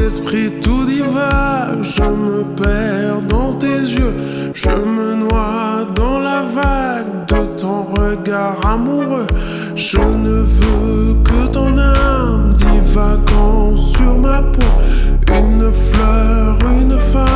esprit tout divague, je me perds dans tes yeux, je me noie dans la vague de ton regard amoureux. Je ne veux que ton âme divagant sur ma peau, une fleur, une femme.